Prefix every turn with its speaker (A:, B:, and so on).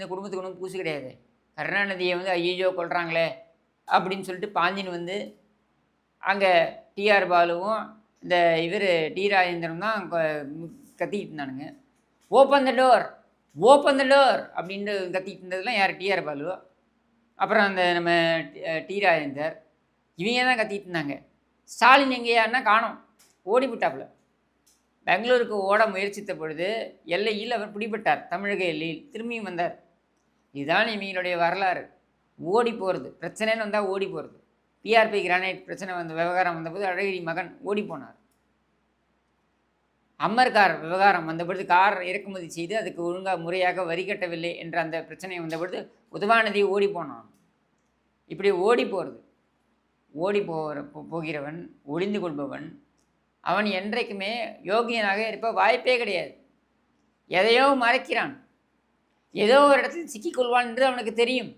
A: இந்த குடும்பத்துக்கு ஒன்றும் புதுசு கிடையாது. கருணாநிதியை வந்து ஐய்யய்யோ கொல்றாங்களே அப்படின்னு சொல்லிட்டு பாஞ்சின்னு வந்து அங்கே டிஆர் பாலுவும் இந்த இவர் டி ராஜேந்திரன் தான் கத்திக்கிட்டு இருந்தானுங்க. Open the door, open the door அப்படின்ட்டு கத்திக்கிட்டு இருந்ததுலாம் யார்? டிஆர் பாலு, அப்புறம் அந்த நம்ம டி ராஜேந்தர், இவங்க தான் கத்திக்கிட்டு இருந்தாங்க. ஸ்டாலின் எங்கேயாருன்னா காணோம், ஓடிவிட்டாப்புல. பெங்களூருக்கு ஓட முயற்சித்த பொழுது எல்லையில் அவர் பிடிபட்டார், தமிழக எல்லையில். திரும்பியும் வந்தார். இதுதான் இவங்களுடைய வரலாறு. ஓடி போகிறது, பிரச்சனைன்னு வந்தால் ஓடி போகிறது. பிஆர்பி கிரானைட் பிரச்சனை வந்த விவகாரம் வந்தபோது அழகிரி மகன் ஓடி போனார். அம்மர் கார் விவகாரம் வந்தபொழுது கார் இறக்குமதி செய்து அதுக்கு ஒழுங்காக முறையாக வரி கட்டவில்லை என்ற அந்த பிரச்சனை வந்தபொழுது உதவாநிதி ஓடி போனான். இப்படி ஓடி போகிறது, ஓடி போகிறவன், ஒளிந்து கொள்பவன், அவன் என்றைக்குமே யோகியனாக இருப்ப வாய்ப்பே கிடையாது. எதையோ மறைக்கிறான், ஏதோ ஒரு இடத்தில் சிக்கிக்கொள்வான் என்று அவனுக்கு தெரியும்.